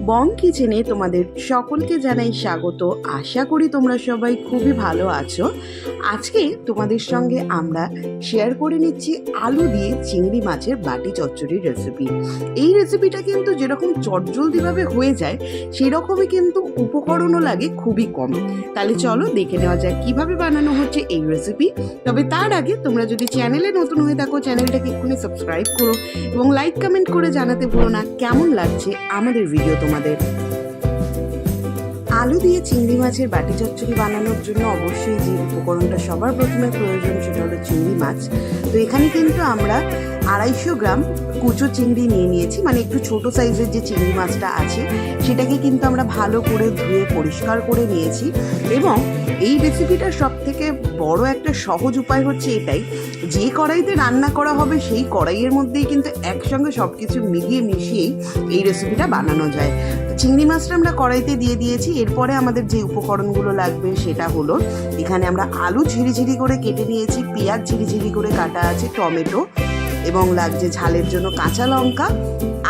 বং কিচেনে তোমাদের সকলকে জানাই স্বাগত। আশা করি তোমরা সবাই খুবই ভালো আছো। আজকে তোমাদের সঙ্গে আমরা শেয়ার করে নিচ্ছি আলু দিয়ে চিংড়ি মাছের বাটি চচ্চড়ির রেসিপি। এই রেসিপিটা কিন্তু যেরকম চটজলদিভাবে হয়ে যায় সেই রকমই কিন্তু উপকরণও লাগে খুবই কম। তাহলে চলো দেখে নেওয়া যায় কিভাবে বানানো হচ্ছে এই রেসিপি। তবে তার আগে তোমরা যদি চ্যানেলে নতুন হয়ে থাকো চ্যানেলটাকে এক্ষুনি সাবস্ক্রাইব করো এবং লাইক কমেন্ট করে জানাতে ভুলো না কেমন লাগছে আমাদের ভিডিও তোমাদের। আলু দিয়ে চিংড়ি মাছের বাটি চচ্চড়ি বানানোর জন্য অবশ্যই যে উপকরণটা সবার প্রথমে প্রয়োজন সেটা হলো চিংড়ি মাছ। তো এখানে কিন্তু আমরা 250 গ্রাম কুচো চিংড়ি নিয়ে নিয়েছি, মানে একটু ছোট সাইজের যে চিংড়ি মাছটা আছে সেটাকে কিন্তু আমরা ভালো করে ধুয়ে পরিষ্কার করে নিয়েছি। এবং এই রেসিপিটার সব থেকে বড় একটা সহজ উপায় হচ্ছে এটাই, যে কড়াইতে রান্না করা হবে সেই কড়াইয়ের মধ্যেই কিন্তু একসঙ্গে সব কিছু মিশিয়েই এই রেসিপিটা বানানো যায়। চিংড়ি মাছটা আমরা কড়াইতে দিয়ে দিয়েছি। এরপরে আমাদের যে উপকরণগুলো লাগবে সেটা হলো, এখানে আমরা আলু ঝিরিঝিরি করে কেটে নিয়েছি, পেঁয়াজ ঝিরিঝিরি করে কাটা আছে, টমেটো এবং লাগছে ঝালের জন্য কাঁচা লঙ্কা,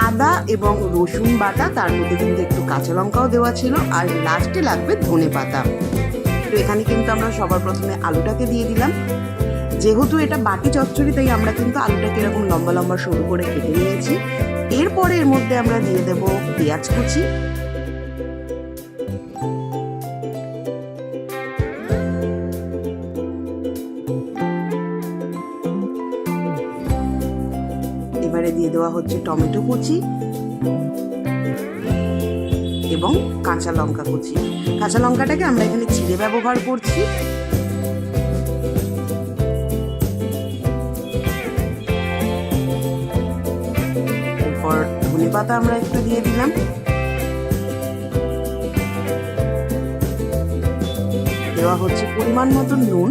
আদা এবং রসুন বাটা, তার মধ্যে কিন্তু একটু কাঁচা লঙ্কাও দেওয়া ছিল, আর লাস্টে লাগবে ধনেপাতা। তো এখানে কিন্তু আমরা সবার প্রথমে আলুটাকে দিয়ে দিলাম। যেহেতু এটা বাটি চচ্চড়ি তাই আমরা কিন্তু আলুটাকে এরকম লম্বা লম্বা সরু করে কেটে নিয়েছি। এরপরে এর মধ্যে আমরা দিয়ে দেব পেঁয়াজ কুচি, এবারে দিয়ে দেওয়া হচ্ছে টমেটো কুচি এবং কাঁচা লঙ্কা কুচি। কাঁচা লঙ্কাটাকে আমরা এখানে চিড়ে ব্যবহার করছি। এরপর ধনেপাতা আমরা একটু দিয়ে দিলাম। দেওয়া হচ্ছে পরিমাণ মতো নুন,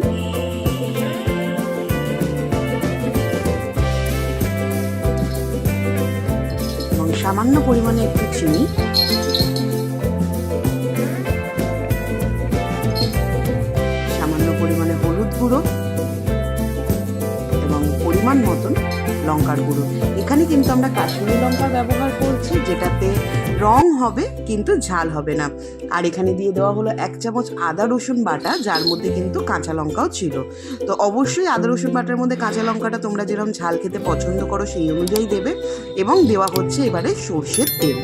এবং সামান্য পরিমাণে একটু চিনি, সামান্য পরিমাণে হলুদ গুঁড়ো এবং পরিমাণ মতন লঙ্কার গুঁড়ো। এখানে কিন্তু আমরা কাশ্মীরি লঙ্কা ব্যবহার করছি, যেটাতে রং হবে কিন্তু ঝাল হবে না। আর এখানে দিয়ে দেওয়া হলো 1 চামচ আদা রসুন বাটা, যার মধ্যে কিন্তু কাঁচা লঙ্কাও ছিল। তো অবশ্যই আদা রসুন বাটার মধ্যে কাঁচা লঙ্কাটা তোমরা যেরকম ঝাল খেতে পছন্দ করো সেই অনুযায়ী দেবে। এবং দেওয়া হচ্ছে এবারে সর্ষের তেল।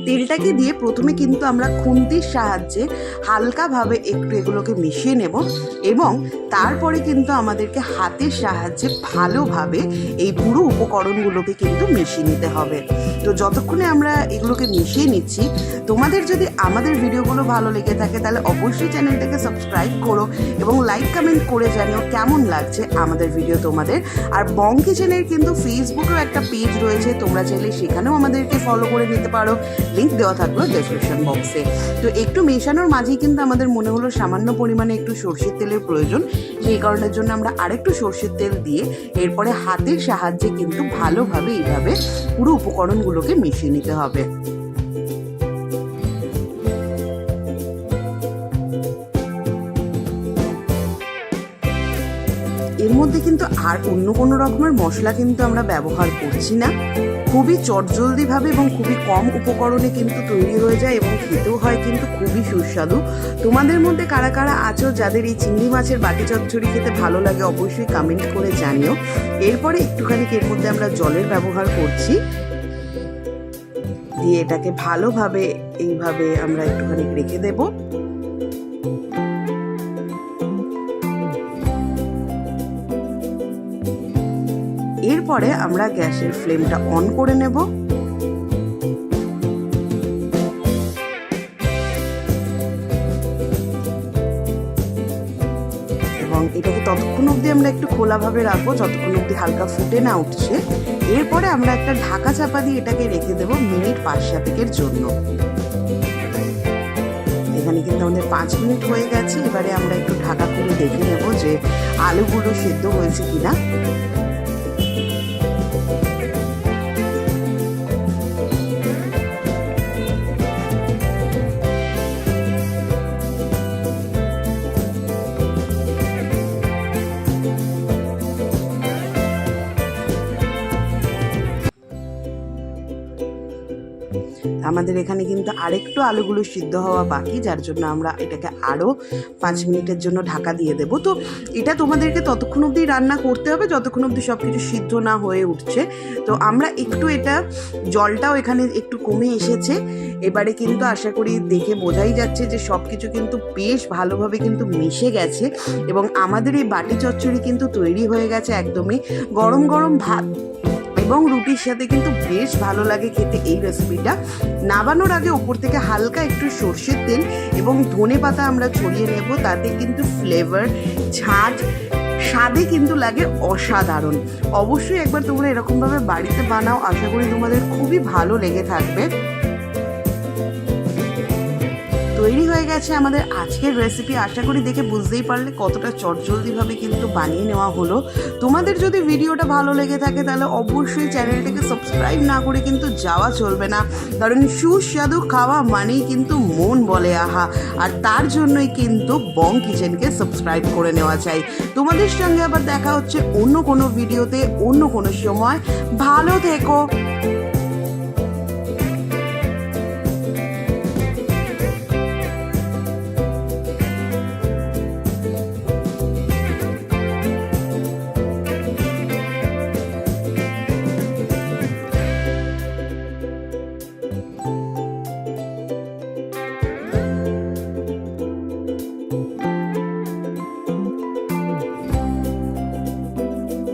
তেলটাকে দিয়ে প্রথমে কিন্তু আমরা খুন্তির সাহায্যে হালকাভাবে একটু এগুলোকে মিশিয়ে নেব, এবং তারপরে কিন্তু আমাদেরকে হাতের সাহায্যে ভালোভাবে এই পুরো উপকরণগুলোকে কিন্তু মিশিয়ে নিতে হবে। তো যতক্ষণে আমরা এগুলোকে মিশিয়ে নিচ্ছি, তোমাদের যদি আমাদের ভিডিওগুলো ভালো লেগে থাকে তাহলে অবশ্যই চ্যানেলটাকে সাবস্ক্রাইব করো এবং লাইক কমেন্ট করে জানিও কেমন লাগছে আমাদের ভিডিও তোমাদের। আর বং কিচেনের কিন্তু ফেসবুকেও একটা পেজ রয়েছে, তোমরা চাইলে সেখানেও আমাদেরকে ফলো করে নিতে পারো, লিঙ্ক দেওয়া থাকলো ডেসক্রিপশন বক্সে। তো একটু মেশানোর মাঝেই কিন্তু আমাদের মনে হলো সামান্য পরিমাণে একটু সর্ষের তেলের প্রয়োজন, সেই কারণের জন্য আমরা আরেকটু সর্ষের তেল দিয়ে এরপরে হাতের সাহায্যে কিন্তু ভালোভাবে এইভাবে পুরো উপকরণগুলোকে মিশিয়ে নিতে হবে। এর মধ্যে কিন্তু আর অন্য কোনো রকমের মশলা কিন্তু আমরা ব্যবহার করছি না। খুবই চটজলদিভাবে এবং খুবই কম উপকরণে কিন্তু তৈরি হয়ে যায় এবং খেতেও হয় কিন্তু খুবই সুস্বাদু। তোমাদের মধ্যে কারা কারা আছো যাদের এই চিংড়ি মাছের বাটি চচ্চড়ি খেতে ভালো লাগে অবশ্যই কমেন্ট করে জানিও। এরপরে একটুখানি এর মধ্যে আমরা জলের ব্যবহার করছি, দিয়ে এটাকে ভালোভাবে এইভাবে আমরা একটুখানি রেখে দেব। এরপরে আমরা গ্যাসের ফ্লেমটা অন করে নেব এবং এটাকে ততক্ষণ অবধি আমরা একটু খোলাভাবে রাখবো যতক্ষণ অবধি হালকা ফুটে না উঠছে। এরপরে আমরা একটা ঢাকা চাপা দিয়ে এটাকে রেখে দেবো মিনিট 5-7 জন্য। এখানে কিন্তু আমাদের 5 মিনিট হয়ে গেছে। এবারে আমরা একটু ঢাকা খুলে দেখে নেব যে আলুগুলো সেদ্ধ হয়েছে কিনা। আমাদের এখানে কিন্তু আরেকটু আলুগুলো সিদ্ধ হওয়া বাকি, যার জন্য আমরা এটাকে আরও 5 মিনিটের জন্য ঢাকা দিয়ে দেবো। তো এটা তোমাদেরকে ততক্ষণ অবধি রান্না করতে হবে যতক্ষণ অবধি সব কিছু সিদ্ধ না হয়ে উঠছে। তো আমরা একটু এটা জলটাও এখানে একটু কমে এসেছে। এবারে কিন্তু আশা করি দেখে বোঝাই যাচ্ছে যে সব কিছু কিন্তু বেশ ভালোভাবে কিন্তু মিশে গেছে এবং আমাদের এই বাটি চচ্চড়ি কিন্তু তৈরি হয়ে গেছে। একদমই গরম গরম ভাত এবং রুটির সাথে কিন্তু বেশ ভালো লাগে খেতে এই রেসিপিটা। নাবানোর আগে ওপর থেকে হালকা একটু সর্ষের তেল এবং ধনে পাতা আমরা ছড়িয়ে নেব, তাতে কিন্তু ফ্লেভার, ঝাঁঝ, স্বাদে কিন্তু লাগে অসাধারণ। অবশ্যই একবার তোমরা এরকমভাবে বাড়িতে বানাও, আশা করি তোমাদের খুবই ভালো লেগে থাকবে। তৈরি হয়ে গেছে আমাদের আজকের রেসিপি। আশা করি দেখে বুঝতেই পারলে কতটা চটজলদিভাবে কিন্তু বানিয়ে নেওয়া হলো। তোমাদের যদি ভিডিওটা ভালো লেগে থাকে তাহলে অবশ্যই চ্যানেলটাকে সাবস্ক্রাইব না করে কিন্তু যাওয়া চলবে না, কারণ সুস্বাদু খাওয়া মানেই কিন্তু মন বলে আহা, আর তার জন্যই কিন্তু বং কিচেনকে সাবস্ক্রাইব করে নেওয়া চাই। তোমাদের সঙ্গে আবার দেখা হচ্ছে অন্য কোনো ভিডিওতে, অন্য কোনো সময়। ভালো থেকো।